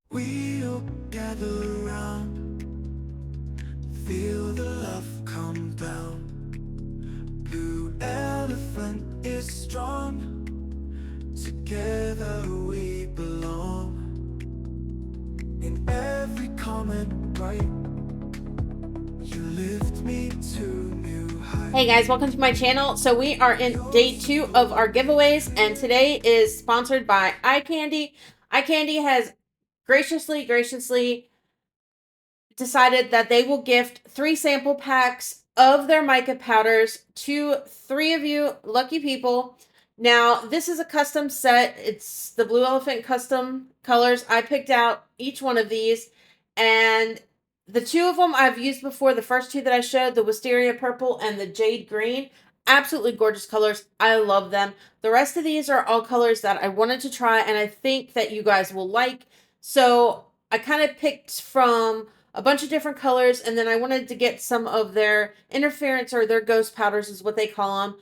We'll gather around, feel the love come down. Blue elephant is strong, together we belong. In every comment bright, you lift me to new heights. Hey guys, welcome to my channel. So we are in day 2 of our giveaways, and today is sponsored by iCandy. iCandy has graciously decided that they will gift 3 sample packs of their mica powders to 3 of you lucky people. Now, this is a custom set. It's the Blue Elephant custom colors. I picked out each one of these, and the 2 of them I've used before. The first 2 that I showed, the Wisteria Purple and the Jade Green, absolutely gorgeous colors. I love them. The rest of these are all colors that I wanted to try, and I think that you guys will like. So I kind of picked from a bunch of different colors, and then I wanted to get some of their interference, or their ghost powders is what they call them,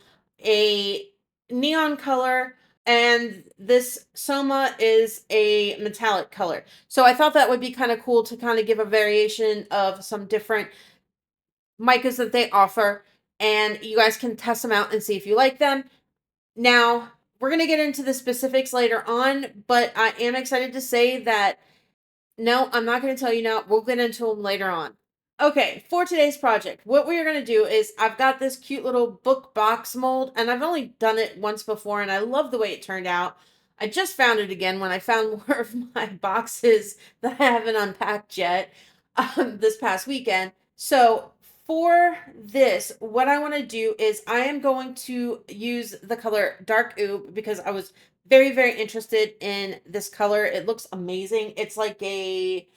a neon color, and this Soma is a metallic color. So I thought that would be kind of cool to kind of give a variation of some different micas that they offer, and you guys can test them out and see if you like them. Now, we're going to get into the specifics later on, but I am excited to say that no, I'm not going to tell you now. We'll get into them later on. Okay, for today's project, what we are going to do is I've got this cute little book box mold, and I've only done it once before, and I love the way it turned out. I just found it again when I found more of my boxes that I haven't unpacked yet this past weekend. So for this, what I want to do is I am going to use the color Dark Oob because I was very interested in this color. It looks amazing. It's like a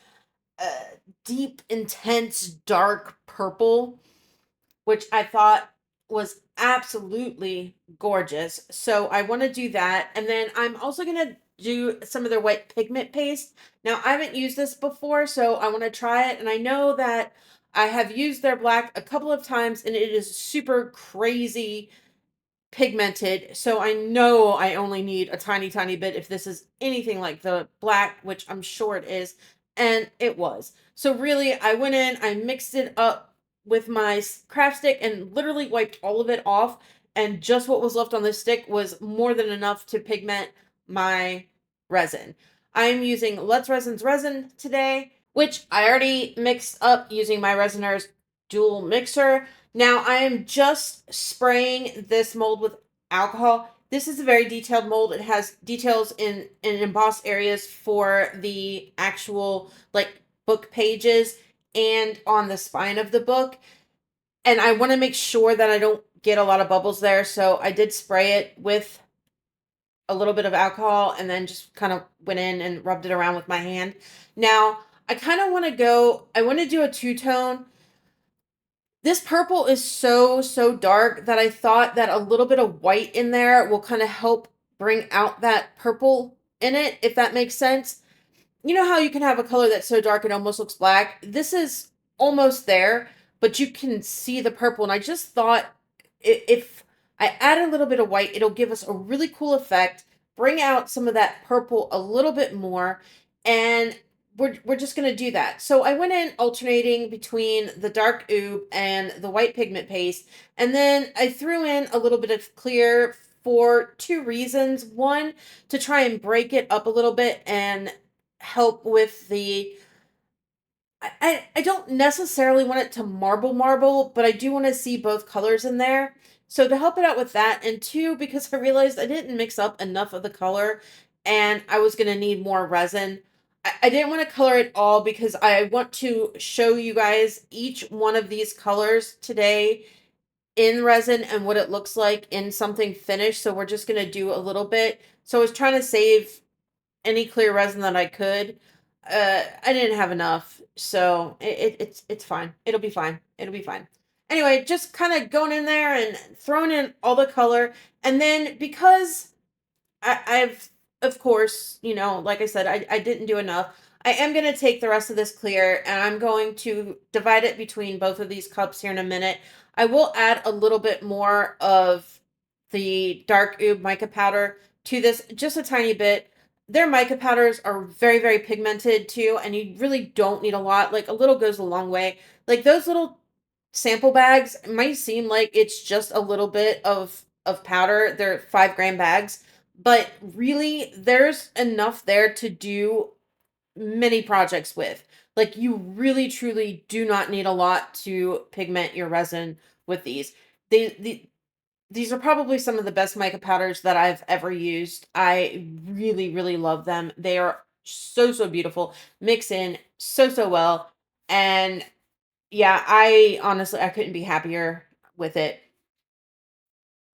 deep, intense, dark purple, which I thought was absolutely gorgeous. So I want to do that. And then I'm also going to do some of their white pigment paste. Now, I haven't used this before, so I want to try it. And I know that I have used their black a couple of times, and it is super crazy pigmented, so I know I only need a tiny bit if this is anything like the black, which I'm sure it is, and it was. So really, I went in, I mixed it up with my craft stick and literally wiped all of it off, and just what was left on the stick was more than enough to pigment my resin. I'm using Let's Resin's resin today, which I already mixed up using my Resiners dual mixer. Now I am just spraying this mold with alcohol. This is a very detailed mold. It has details in embossed areas for the actual like book pages and on the spine of the book. And I want to make sure that I don't get a lot of bubbles there. So I did spray it with a little bit of alcohol and then just kind of went in and rubbed it around with my hand. Now I kind of want to I want to do a two-tone. This purple is so dark that I thought that a little bit of white in there will kind of help bring out that purple in it, if that makes sense. You know how you can have a color that's so dark it almost looks black? This is almost there, but you can see the purple. And I just thought if I add a little bit of white, it'll give us a really cool effect, bring out some of that purple a little bit more, and we're just going to do that. So I went in alternating between the Dark Oob and the white pigment paste, and then I threw in a little bit of clear for 2 reasons. One, to try and break it up a little bit and help with the I don't necessarily want it to marble, but I do want to see both colors in there. So to help it out with that, and 2, because I realized I didn't mix up enough of the color and I was going to need more resin. I didn't want to color it all because I want to show you guys each one of these colors today in resin and what it looks like in something finished. So we're just going to do a little bit. So I was trying to save any clear resin that I could. I didn't have enough, so it's fine. It'll be fine. It'll be fine. Anyway, just kind of going in there and throwing in all the color, and then because I've of course, you know, like I said, I didn't do enough. I am going to take the rest of this clear and I'm going to divide it between both of these cups here in a minute. I will add a little bit more of the Dark Oob mica powder to this, just a tiny bit. their mica powders are very, very pigmented too, and you really don't need a lot. Like a little goes a long way. Like those little sample bags might seem like it's just a little bit of powder. They're 5 gram bags, but really there's enough there to do many projects with. Like you really truly do not need a lot to pigment your resin with these. These are probably some of the best mica powders that I've ever used. I really, really love them. They are so, so beautiful. Mix in so, so well. And yeah, I honestly, I couldn't be happier with it.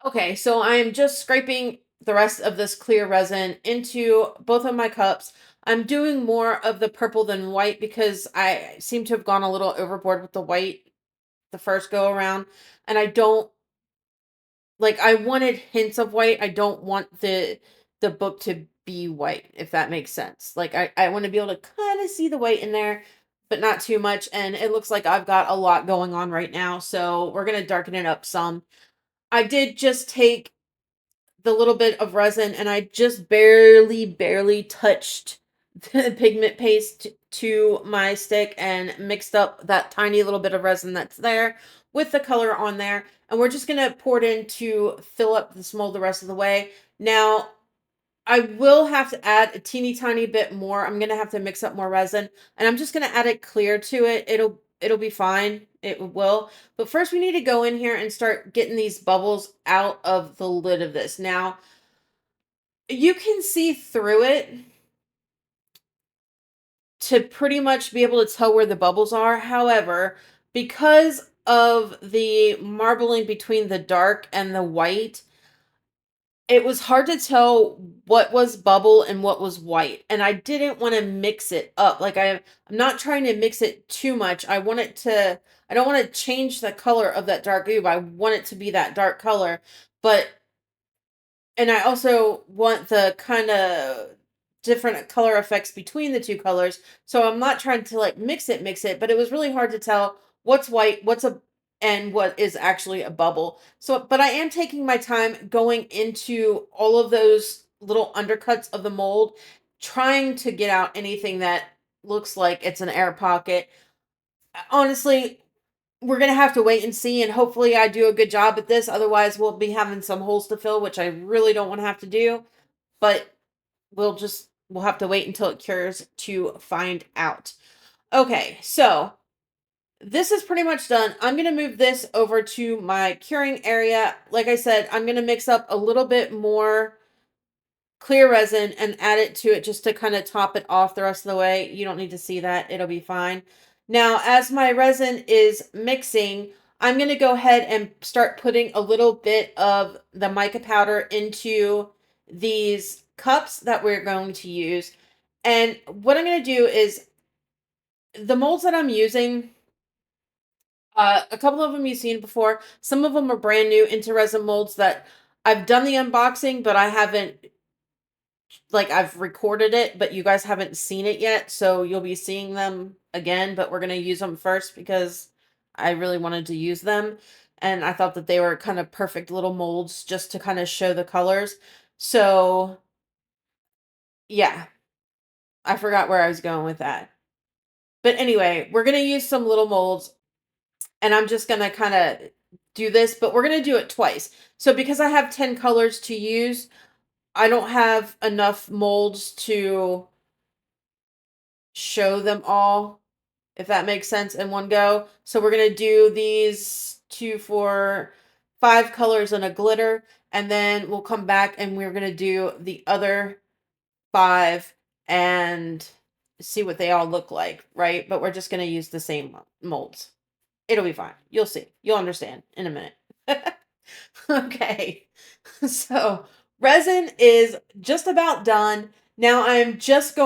Okay, so I'm just scraping the rest of this clear resin into both of my cups. I'm doing more of the purple than white because I seem to have gone a little overboard with the white the first go around. And I don't like I wanted hints of white. I don't want the book to be white, if that makes sense. Like I want to be able to kind of see the white in there, but not too much. And it looks like I've got a lot going on right now. So we're gonna darken it up some. I did just take the little bit of resin and I just barely, barely touched the pigment paste to my stick and mixed up that tiny little bit of resin that's there with the color on there. And we're just going to pour it in to fill up this mold the rest of the way. Now, I will have to add a teeny tiny bit more. I'm going to have to mix up more resin and I'm just going to add it clear to it. It'll be fine. It will. But first we need to go in here and start getting these bubbles out of the lid of this. Now, you can see through it to pretty much be able to tell where the bubbles are. However, because of the marbling between the dark and the white, it was hard to tell what was bubble and what was white. And I didn't want to mix it up. Like I'm not trying to mix it too much. I don't want to change the color of that dark oob. I want it to be that dark color. But and I also want the kind of different color effects between the two colors. So I'm not trying to like mix it, but it was really hard to tell what's white, what's a and what is actually a bubble. So, but I am taking my time going into all of those little undercuts of the mold, trying to get out anything that looks like it's an air pocket. Honestly, we're going to have to wait and see, and hopefully I do a good job at this. Otherwise, we'll be having some holes to fill, which I really don't want to have to do. But we'll have to wait until it cures to find out. Okay, so this is pretty much done. I'm going to move this over to my curing area. Like I said, I'm going to mix up a little bit more clear resin and add it to it just to kind of top it off the rest of the way. You don't need to see that. It'll be fine. Now, as my resin is mixing, I'm going to go ahead and start putting a little bit of the mica powder into these cups that we're going to use. And what I'm going to do is the molds that I'm using, a couple of them you've seen before. Some of them are brand new into resin molds that I've done the unboxing, but I haven't, like I've recorded it, but you guys haven't seen it yet. So you'll be seeing them again, but we're going to use them first because I really wanted to use them. And I thought that they were kind of perfect little molds just to kind of show the colors. So yeah, I forgot where I was going with that. But anyway, we're going to use some little molds and I'm just going to kind of do this, but we're going to do it twice. So because I have 10 colors to use, I don't have enough molds to show them all, if that makes sense, in one go. So we're going to do these 2, 4, 5 colors in a glitter, and then we'll come back and we're going to do the other 5 and see what they all look like, right? But we're just going to use the same molds. It'll be fine. You'll see. You'll understand in a minute. Okay. So resin is just about done. Now I'm just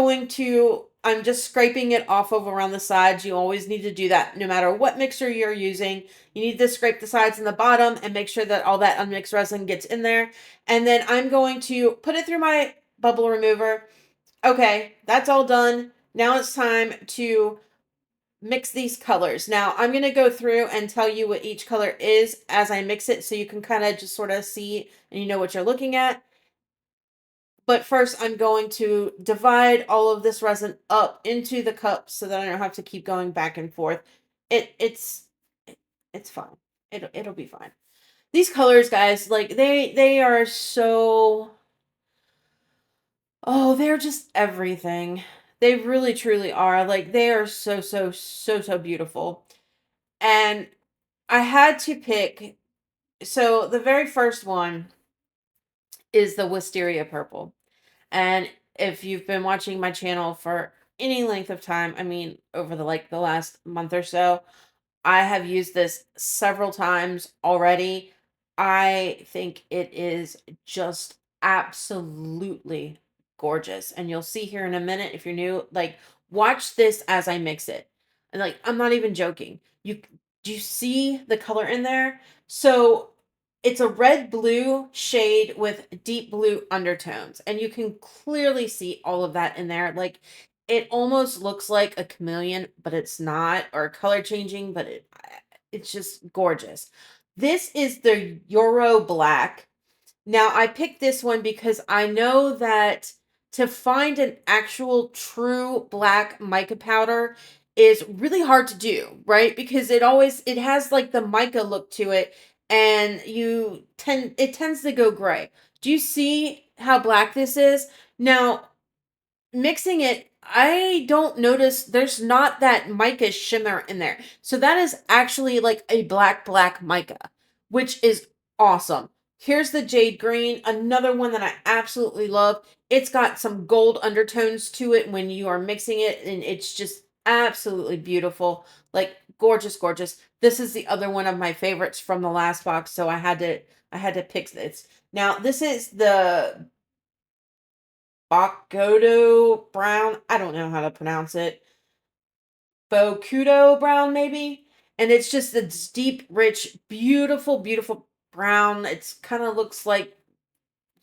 scraping it off of around the sides. You always need to do that no matter what mixer you're using. You need to scrape the sides and the bottom and make sure that all that unmixed resin gets in there. And then I'm going to put it through my bubble remover. Okay, that's all done. Now it's time to mix these colors. Now I'm going to go through and tell you what each color is as I mix it so you can kind of just sort of see and you know what you're looking at. But first, I'm going to divide all of this resin up into the cups so that I don't have to keep going back and forth. It's fine. It'll be fine. These colors, guys, like they are so, oh, they're just everything. They really truly are. Like they are so beautiful. And I had to pick, so the very first one is the Wisteria Purple. And if you've been watching my channel for any length of time, I mean, over the last month or so, I have used this several times already. I think it is just absolutely gorgeous. And you'll see here in a minute if you're new, like watch this as I mix it. And like I'm not even joking. Do you see the color in there? So it's a red blue shade with deep blue undertones, and you can clearly see all of that in there. Like it almost looks like a chameleon, but it's not, or color changing, but it's just gorgeous. This is the Euro Black. Now, I picked this one because I know that to find an actual true black mica powder is really hard to do, right? Because it has like the mica look to it, and it tends to go gray. Do you see how black this is? Now, mixing it, I don't notice there's not that mica shimmer in there. So that is actually like a black mica, which is awesome. Here's the jade green, another one that I absolutely love. It's got some gold undertones to it when you are mixing it, and it's just absolutely beautiful. Like gorgeous. This is the other one of my favorites from the last box, so I had to pick this. Now, this is the Bokudo brown. I don't know how to pronounce it. Bokudo brown, maybe. And it's just this deep, rich, beautiful brown. It's kind of looks like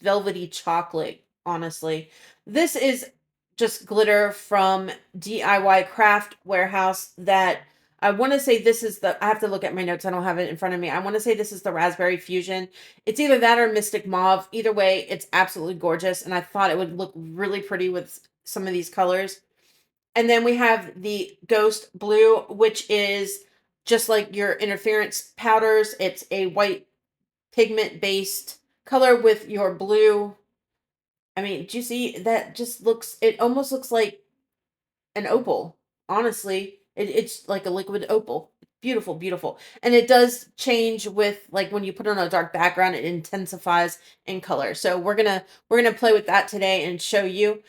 velvety chocolate, honestly. This is just glitter from DIY Craft Warehouse that I want to say this is I have to look at my notes. I don't have it in front of me. I want to say this is the Raspberry Fusion. It's either that or Mystic Mauve. Either way, it's absolutely gorgeous. And I thought it would look really pretty with some of these colors. And then we have the Ghost Blue, which is just like your interference powders. It's a white pigment based color with your blue. I mean, do you see that? It almost looks like an opal. Honestly, it's like a liquid opal. Beautiful. And it does change with like when you put on a dark background, it intensifies in color. So we're gonna play with that today and show you.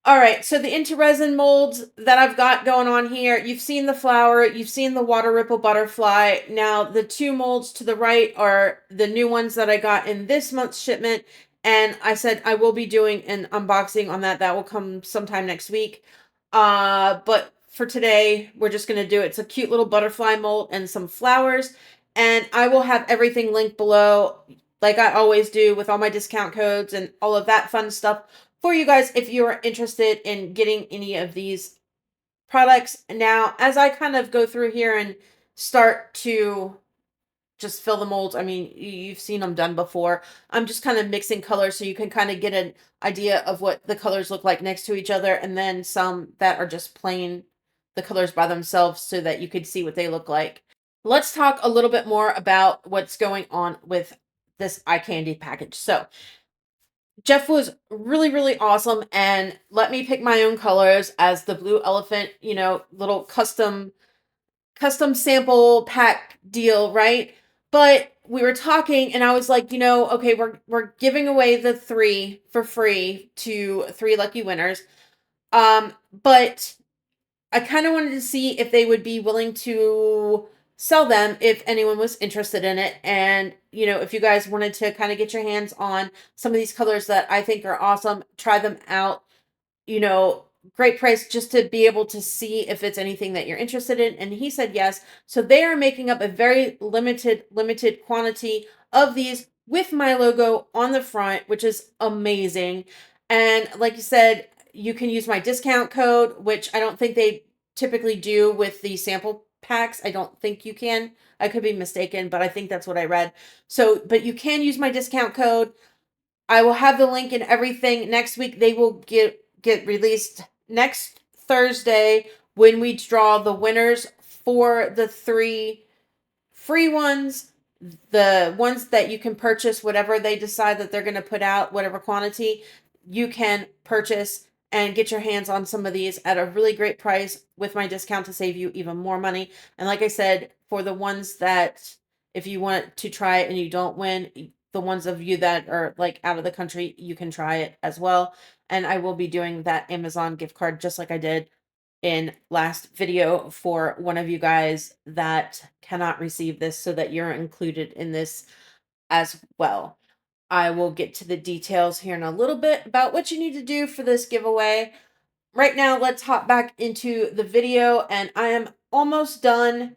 All right, so the InterResin molds that I've got going on here, you've seen the flower, you've seen the water ripple butterfly. Now, the two molds to the right are the new ones that I got in this month's shipment, and I said I will be doing an unboxing on that. That will come sometime next week. But for today, we're just going to do it. It's a cute little butterfly mold and some flowers, and I will have everything linked below, like I always do with all my discount codes and all of that fun stuff for you guys if you are interested in getting any of these products. Now, as I kind of go through here and start to just fill the molds, I mean, you've seen them done before. I'm just kind of mixing colors so you can kind of get an idea of what the colors look like next to each other, and then some that are just plain the colors by themselves so that you could see what they look like. Let's talk a little bit more about what's going on with this eye candy package. So, Jeff was really awesome and let me pick my own colors as the blue elephant, little custom sample pack deal, right? But we were talking and I was like, okay, we're giving away the 3 for free to 3 lucky winners. But I kind of wanted to see if they would be willing to sell them if anyone was interested in it. And, if you guys wanted to kind of get your hands on some of these colors that I think are awesome, try them out, great price just to be able to see if it's anything that you're interested in. And he said yes. So they are making up a very limited quantity of these with my logo on the front, which is amazing. And like you said, you can use my discount code, which I don't think they typically do with the sample packs. I don't think you can. I could be mistaken, but I think that's what I read. So, but you can use my discount code. I will have the link and everything next week. They will get released next Thursday when we draw the winners for the 3 free ones, the ones that you can purchase, whatever they decide that they're going to put out, whatever quantity you can purchase and get your hands on some of these at a really great price with my discount to save you even more money. And like I said, for the ones that if you want to try it and you don't win, the ones of you that are like out of the country, you can try it as well. And I will be doing that Amazon gift card just like I did in last video for one of you guys that cannot receive this, so that you're included in this as well. I will get to the details here in a little bit about what you need to do for this giveaway. Right now, let's hop back into the video, and I am almost done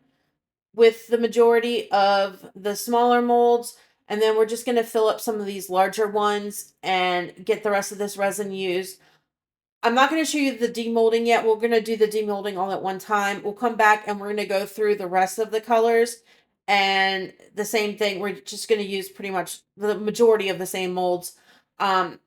with the majority of the smaller molds, and then we're just going to fill up some of these larger ones and get the rest of this resin used. I'm not going to show you the demolding yet. We're going to do the demolding all at one time. We'll come back and we're going to go through the rest of the colors. And the same thing, we're just going to use pretty much the majority of the same molds. And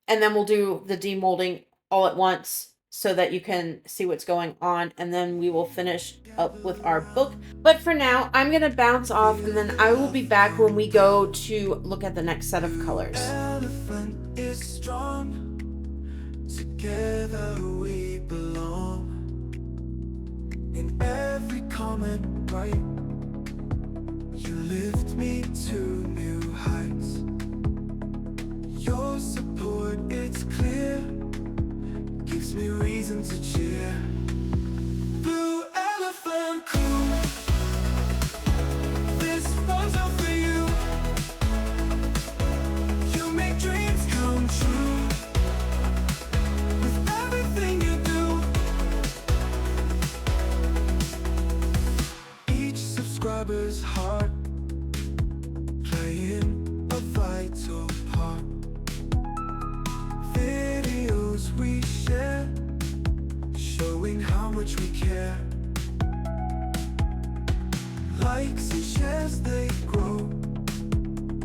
then we'll do the demolding all at once so that you can see what's going on. And then we will finish up with our book. But for now, I'm going to bounce off and then I will be back when we go to look at the next set of colors. Elephant is strong. Together we belong. In every comment right, you lift me to new heights. Your support, it's clear, gives me reason to cheer. Blue elephant crew, this one's up for you. You make dreams come true. Subscriber's heart playing a vital part. Videos we share, showing how much we care. Likes and shares, they grow.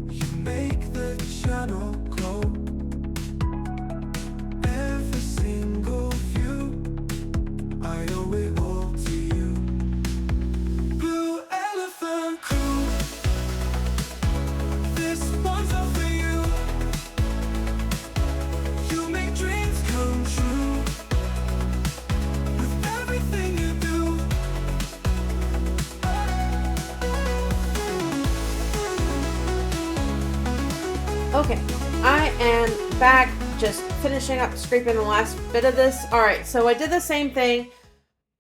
You make the channel glow. Every single view, I owe it all to you. Blue elephant crew, this one's up for you. You make dreams come true with everything you do. Okay, I am back, just finishing up scraping the last bit of this. All right, so I did the same thing.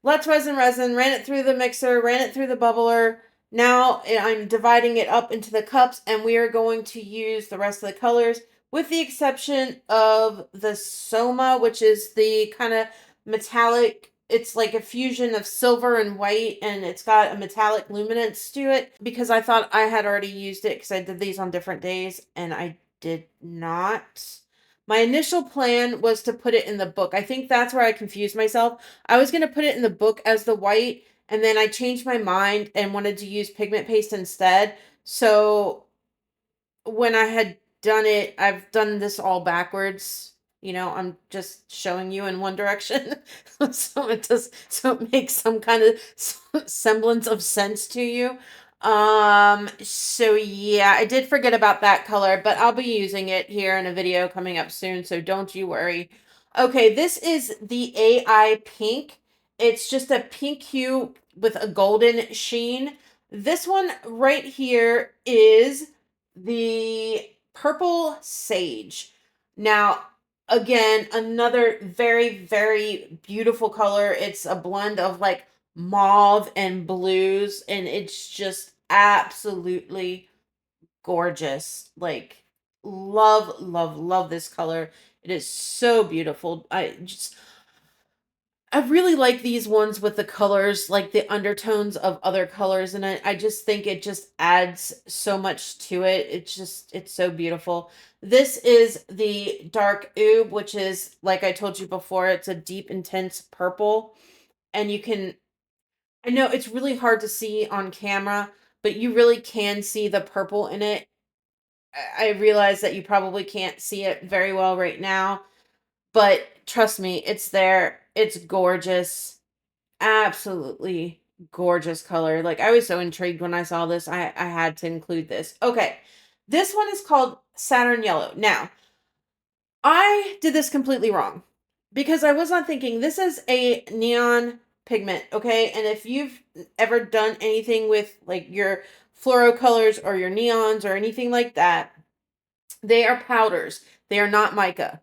Let's resin, ran it through the mixer, ran it through the bubbler. Now I'm dividing it up into the cups, and we are going to use the rest of the colors, with the exception of the Soma, which is the kind of metallic. It's like a fusion of silver and white, and it's got a metallic luminance to it, because I thought I had already used it because I did these on different days, and I did not. My initial plan was to put it in the book. I think that's where I confused myself. I was going to put it in the book as the white, and then I changed my mind and wanted to use pigment paste instead. So when I had done it, I've done this all backwards. You know, I'm just showing you in one direction. so it makes some kind of semblance of sense to you. So yeah, I did forget about that color, but I'll be using it here in a video coming up soon, so don't you worry. Okay, this is the AI pink. It's just a pink hue with a golden sheen. This one right here is the purple sage. Now, again, another very, very beautiful color. It's a blend of like mauve and blues, and it's just absolutely gorgeous. Like, love, love, love this color. It is so beautiful. I really like these ones with the colors, like the undertones of other colors, and I just think it just adds so much to it. It's so beautiful. This is the dark oob, which is, like I told you before, it's a deep, intense purple. And you can, I know it's really hard to see on camera, but you really can see the purple in it. I realize that you probably can't see it very well right now, but trust me, it's there. It's gorgeous. Absolutely gorgeous color. Like, I was so intrigued when I saw this. I had to include this. Okay. This one is called Saturn Yellow. Now, I did this completely wrong because I was not thinking this is a neon pigment, okay? And if you've ever done anything with like your fluoro colors or your neons or anything like that, they are powders. They are not mica.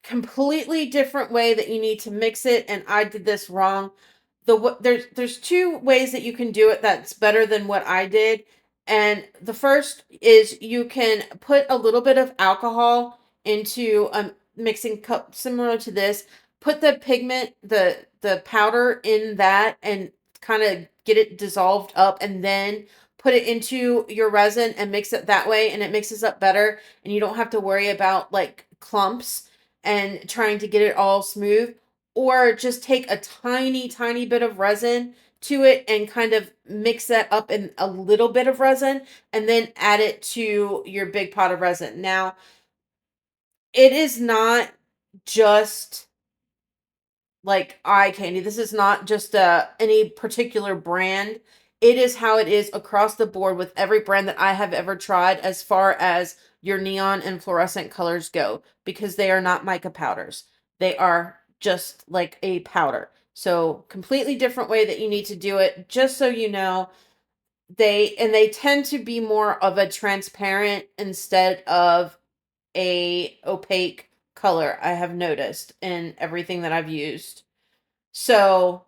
Completely different way that you need to mix it, and I did this wrong. There's two ways that you can do it that's better than what I did. And the first is you can put a little bit of alcohol into a mixing cup similar to this. Put the pigment, the powder in that and kind of get it dissolved up, and then put it into your resin and mix it that way, and it mixes up better, and you don't have to worry about like clumps and trying to get it all smooth. Or just take a tiny, tiny bit of resin to it and kind of mix that up in a little bit of resin and then add it to your big pot of resin. Now, it is not just like eye candy. This is not just any particular brand. It is how it is across the board with every brand that I have ever tried as far as your neon and fluorescent colors go, because they are not mica powders. They are just like a powder. So completely different way that you need to do it, just so you know. They tend to be more of a transparent instead of a opaque color, I have noticed in everything that I've used. So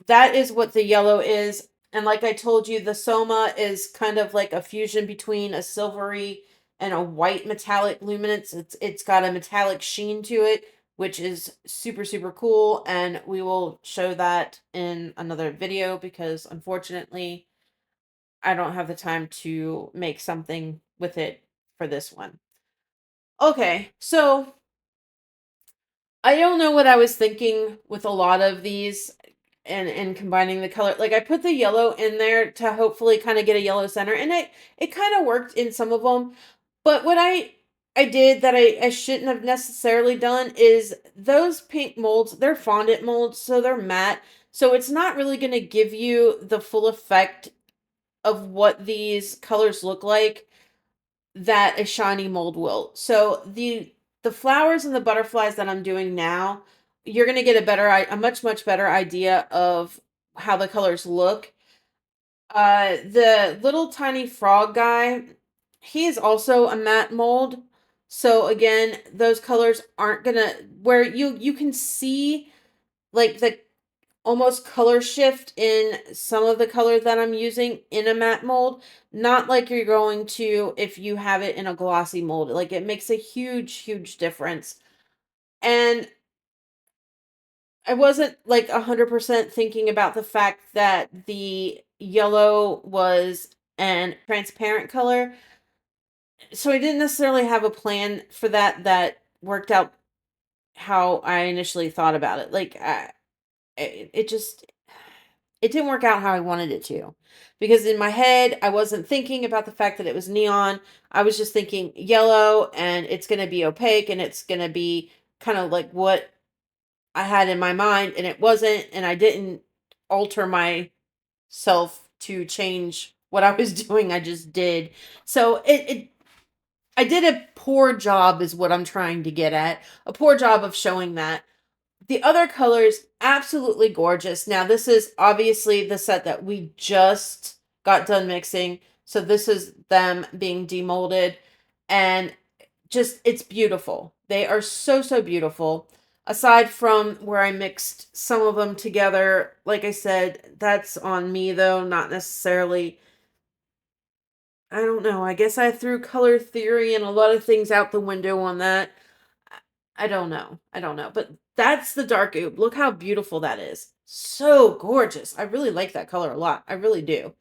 that is what the yellow is. And like I told you, the Soma is kind of like a fusion between a silvery and a white metallic luminance. It's got a metallic sheen to it, which is super, super cool. And we will show that in another video because unfortunately, I don't have the time to make something with it for this one. Okay, so I don't know what I was thinking with a lot of these and combining the color. Like, I put the yellow in there to hopefully kind of get a yellow center, and it kind of worked in some of them. But what I did that I shouldn't have necessarily done is those pink molds, they're fondant molds, so they're matte. So it's not really going to give you the full effect of what these colors look like that a shiny mold will. So the flowers and the butterflies that I'm doing now, you're going to get a much better idea of how the colors look. The little tiny frog guy, he is also a matte mold. So again, those colors aren't going to where you can see like the almost color shift in some of the color that I'm using in a matte mold. Not like you're going to if you have it in a glossy mold. Like, it makes a huge, huge difference. And I wasn't like 100% thinking about the fact that the yellow was an transparent color. So I didn't necessarily have a plan for that worked out how I initially thought about it. Like, it just it didn't work out how I wanted it to. Because in my head, I wasn't thinking about the fact that it was neon. I was just thinking yellow and it's going to be opaque and it's going to be kind of like what I had in my mind, and it wasn't. And I didn't alter myself to change what I was doing. I just did. So I did a poor job, is what I'm trying to get at. A poor job of showing that. The other colors, absolutely gorgeous. Now, this is obviously the set that we just got done mixing. So this is them being demolded, and just, it's beautiful. They are so, so beautiful. Aside from where I mixed some of them together, like I said, that's on me though, not necessarily. I don't know. I guess I threw color theory and a lot of things out the window on that. I don't know. I don't know. But that's the dark oob. Look how beautiful that is. So gorgeous. I really like that color a lot. I really do.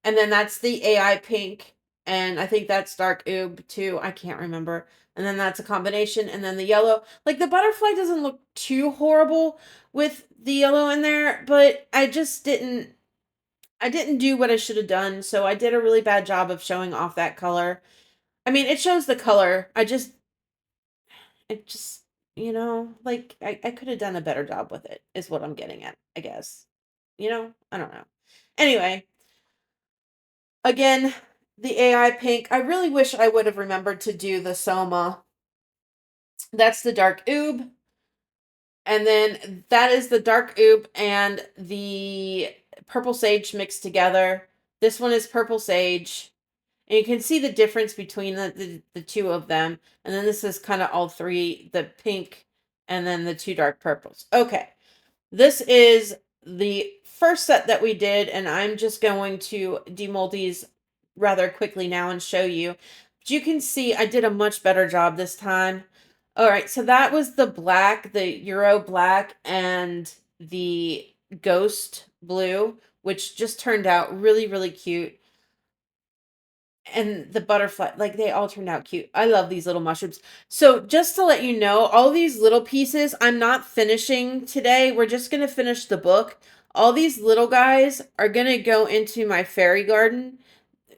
And then that's the AI pink. And I think that's dark oob too. I can't remember. And then that's a combination. And then the yellow. Like, the butterfly doesn't look too horrible with the yellow in there. But I just didn't do what I should have done. So I did a really bad job of showing off that color. I mean, it shows the color. It just, like I could have done a better job with it, is what I'm getting at, I guess. I don't know. Anyway, again, the AI pink. I really wish I would have remembered to do the Soma. That's the dark oob. And then that is the dark oob and the purple sage mixed together. This one is purple sage. And you can see the difference between the two of them. And then this is kind of all three, the pink and then the two dark purples. Okay. This is the first set that we did, and I'm just going to demold these rather quickly now and show you. But you can see I did a much better job this time. All right, so that was the black, the Euro black, and the ghost blue, which just turned out really, really cute. And the butterfly, like they all turned out cute. I love these little mushrooms. So just to let you know, all these little pieces I'm not finishing today. We're just going to finish the book. All these little guys are going to go into my fairy garden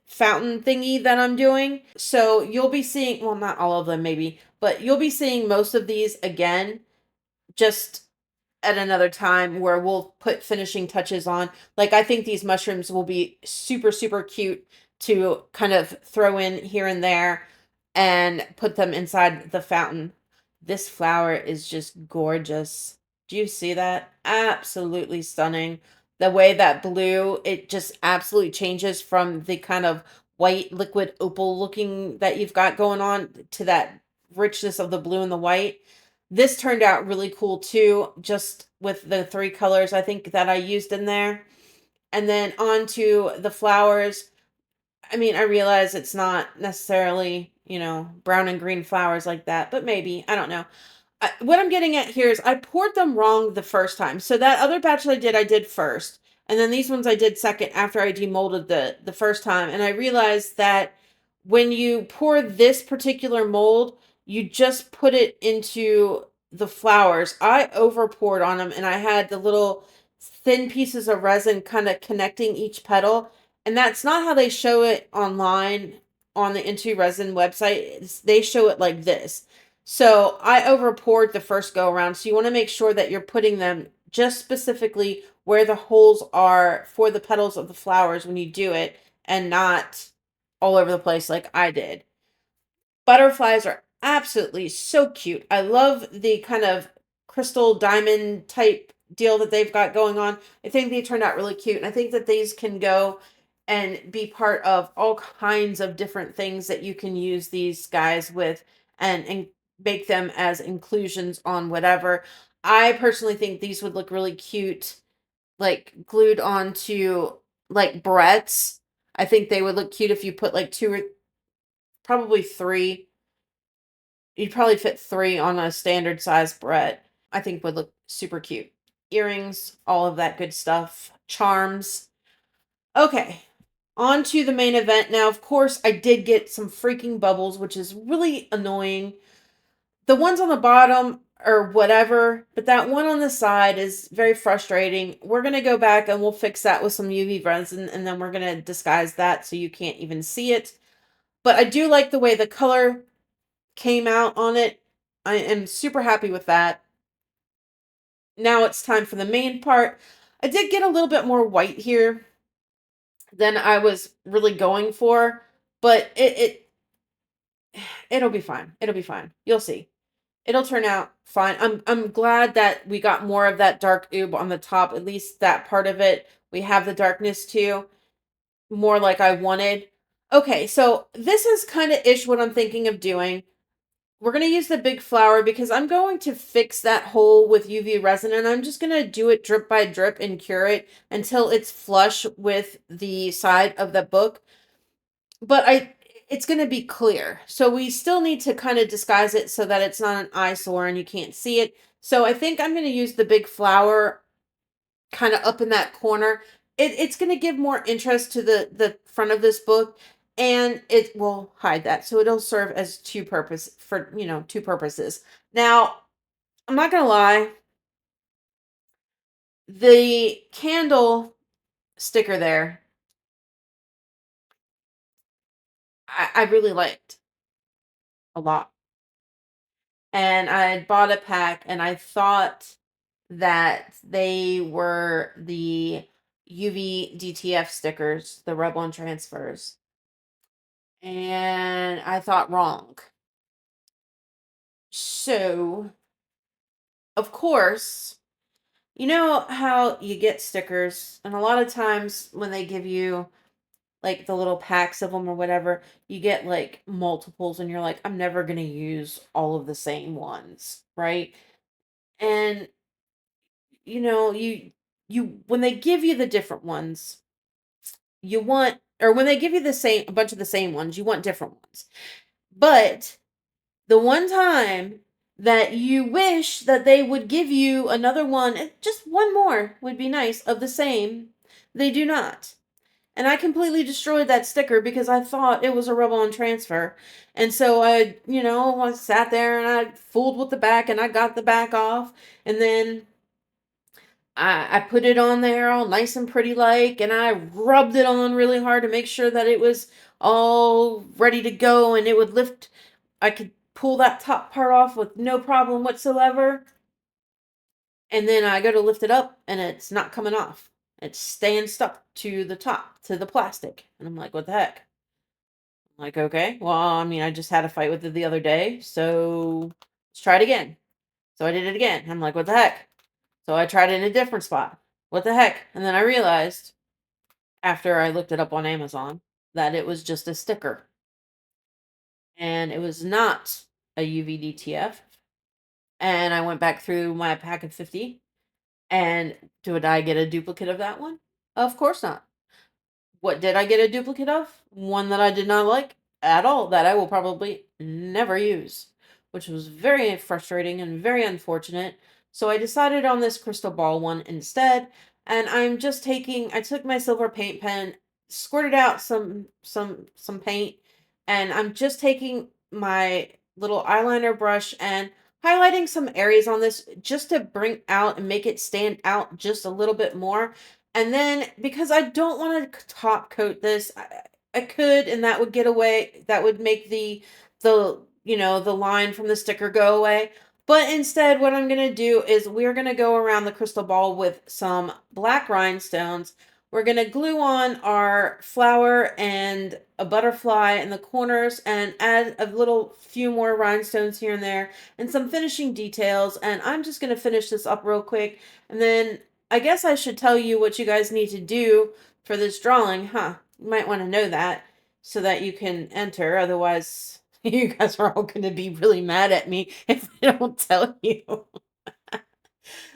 fountain thingy that I'm doing. So you'll be seeing, well, not all of them maybe, but you'll be seeing most of these again, just at another time where we'll put finishing touches on. Like, I think these mushrooms will be super, super cute to kind of throw in here and there and put them inside the fountain. This flower is just gorgeous. Do you see that? Absolutely stunning. The way that blue, it just absolutely changes from the kind of white liquid opal looking that you've got going on to that richness of the blue and the white. This turned out really cool too, just with the three colors I think that I used in there. And then on to the flowers. I mean, I realize it's not necessarily, brown and green flowers like that, but maybe. I don't know. What I'm getting at here is I poured them wrong the first time. So that other batch that I did first. And then these ones I did second after I demolded the first time. And I realized that when you pour this particular mold, you just put it into the flowers. I over poured on them and I had the little thin pieces of resin kind of connecting each petal. And that's not how they show it online on the Into Resin website. They show it like this. So I over poured the first go around. So you want to make sure that you're putting them just specifically where the holes are for the petals of the flowers when you do it, and not all over the place like I did. Butterflies are absolutely so cute. I love the kind of crystal diamond type deal that they've got going on. I think they turned out really cute. And I think that these can go and be part of all kinds of different things that you can use these guys with, and make them as inclusions on whatever. I personally think these would look really cute, like glued onto like barrettes. I think they would look cute if you put like two or probably three. You'd probably fit three on a standard size barrette. I think would look super cute. Earrings, all of that good stuff. Charms. Okay, on to the main event. Now, of course, I did get some freaking bubbles, which is really annoying. The ones on the bottom or whatever, but that one on the side is very frustrating. We're going to go back and we'll fix that with some UV resin, and then we're going to disguise that so you can't even see it. But I do like the way the color came out on it. I am super happy with that. Now it's time for the main part. I did get a little bit more white here than I was really going for, but it'll be fine. It'll be fine. You'll see. It'll turn out fine. I'm glad that we got more of that dark oob on the top, at least that part of it. We have the darkness too, more like I wanted. Okay, so this is kind of ish what I'm thinking of doing. We're going to use the big flower because I'm going to fix that hole with UV resin, and I'm just going to do it drip by drip and cure it until it's flush with the side of the book. But it's going to be clear. So we still need to kind of disguise it so that it's not an eyesore and you can't see it. So I think I'm going to use the big flower kind of up in that corner. It's going to give more interest to the front of this book, and it will hide that. So it'll serve as two purposes. Now, I'm not going to lie. The candle sticker there, I really liked. a lot. And I had bought a pack, and I thought that they were the UV DTF stickers, the Rub-On transfers. And I thought wrong. So, of course, you know how you get stickers, and a lot of times when they give you like the little packs of them or whatever, you get like multiples, and you're like, I'm never going to use all of the same ones, right? And you when they give you the different ones, you want, or when they give you the same, a bunch of the same ones, you want different ones. But the one time that you wish that they would give you another one, just one more would be nice, of the same, they do not. And I completely destroyed that sticker because I thought it was a rub-on transfer. And so I sat there and I fooled with the back, and I got the back off, and then I put it on there all nice and pretty like, and I rubbed it on really hard to make sure that it was all ready to go and it would lift. I could pull that top part off with no problem whatsoever. And then I go to lift it up and it's not coming off. It's staying stuck to the top, to the plastic. And I'm like, what the heck? I'm like, okay, well, I mean, I just had a fight with it the other day, so let's try it again. So I did it again. I'm like, what the heck? So I tried it in a different spot. What the heck? And then I realized, after I looked it up on Amazon, that it was just a sticker. And it was not a UVDTF. And I went back through my pack of 50. And did I get a duplicate of that one? Of course not. What did I get a duplicate of? One that I did not like at all, that I will probably never use, which was very frustrating and very unfortunate. So I decided on this crystal ball one instead, and I took my silver paint pen, squirted out some paint, and I'm just taking my little eyeliner brush and highlighting some areas on this just to bring out and make it stand out just a little bit more. And then, because I don't want to top coat this, I could, and that would get away. That would make the line from the sticker go away. But instead, what I'm going to do is we're going to go around the crystal ball with some black rhinestones. We're going to glue on our flower and a butterfly in the corners and add a little few more rhinestones here and there and some finishing details. And I'm just going to finish this up real quick, and then I guess I should tell you what you guys need to do for this drawing, huh? You might want to know that so that you can enter. Otherwise, you guys are all going to be really mad at me if I don't tell you.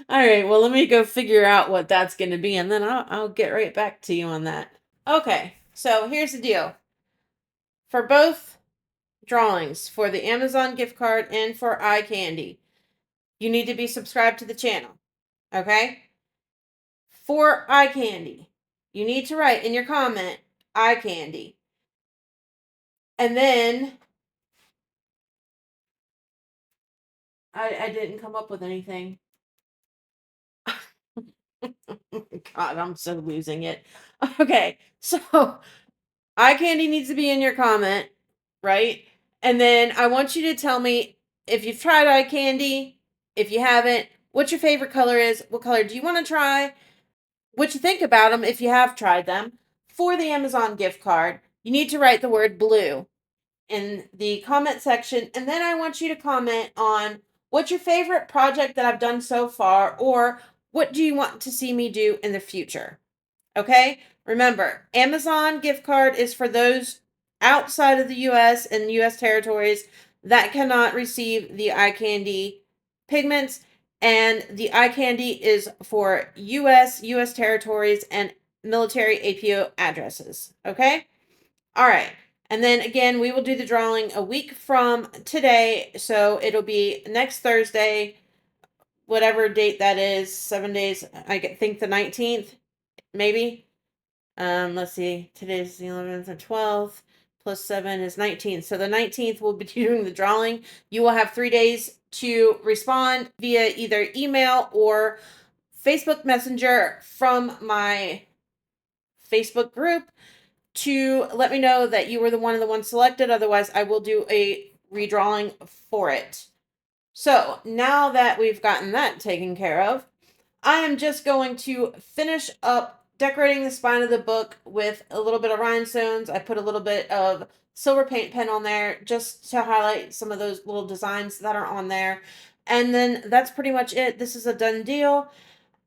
All right, well, let me go figure out what that's going to be, and then I'll get right back to you on that. Okay, so here's the deal. For both drawings, for the Amazon gift card and for eye candy, you need to be subscribed to the channel, okay? For eye candy, you need to write in your comment, eye candy. And then, I didn't come up with anything. God, I'm so losing it. Okay, so eye candy needs to be in your comment, right? And then I want you to tell me if you've tried eye candy, if you haven't, what your favorite color is, what color do you want to try, what you think about them if you have tried them. For the Amazon gift card, you need to write the word blue in the comment section, and then I want you to comment on what's your favorite project that I've done so far, or what do you want to see me do in the future. Okay? Remember, Amazon gift card is for those outside of the US and US territories that cannot receive the eye candy pigments, and the eye candy is for US territories and military APO addresses. Okay? All right. And then again, we will do the drawing a week from today. So it'll be next Thursday, whatever date that is, 7 days. I think the 19th, maybe. Let's see. Today's the 11th and 12th. Plus 7 is 19th. So the 19th we'll be doing the drawing. You will have 3 days to respond via either email or Facebook Messenger from my Facebook group to let me know that you were one of the ones selected. Otherwise, I will do a redrawing for it. So now that we've gotten that taken care of, I am just going to finish up decorating the spine of the book with a little bit of rhinestones. I put a little bit of silver paint pen on there just to highlight some of those little designs that are on there. And then that's pretty much it. This is a done deal.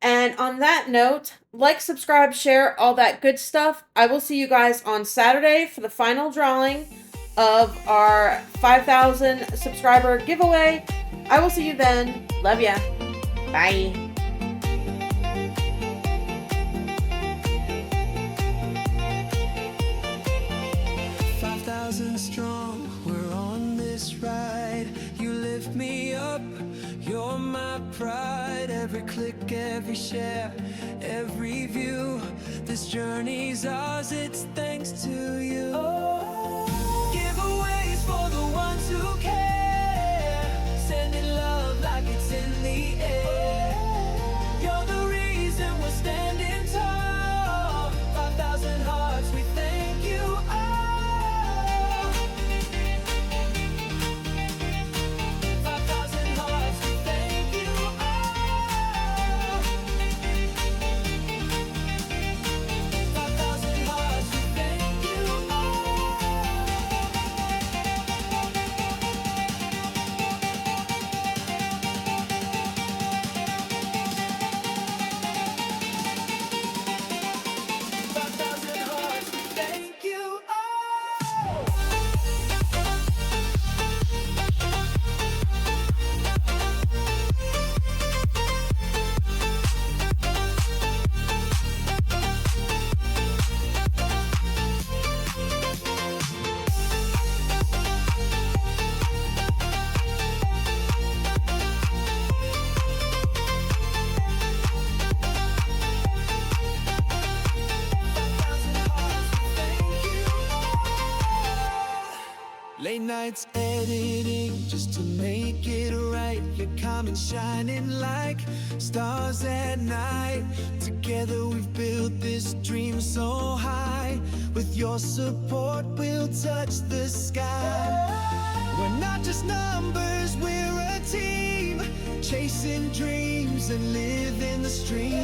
And on that note, like, subscribe, share, all that good stuff. I will see you guys on Saturday for the final drawing of our 5,000 subscriber giveaway. I will see you then. Love ya. Bye. 5,000 strong, we're on this ride. You lift me up, you're my pride. Every click, every share, every view. This journey's ours, it's thanks to you. Giveaways for the ones who care. Sending love like it's in the air. You're the reason we're standing tall. 5,000 hearts, we thank you all. 5,000 hearts, we thank you all. 5,000 hearts, we thank you all. Thank you all. Late nights editing just to make it right. You're coming shining like stars at night. Together we've built this dream so high. With your support we'll touch the sky. We're not just numbers, we're a team. Chasing dreams and living the stream.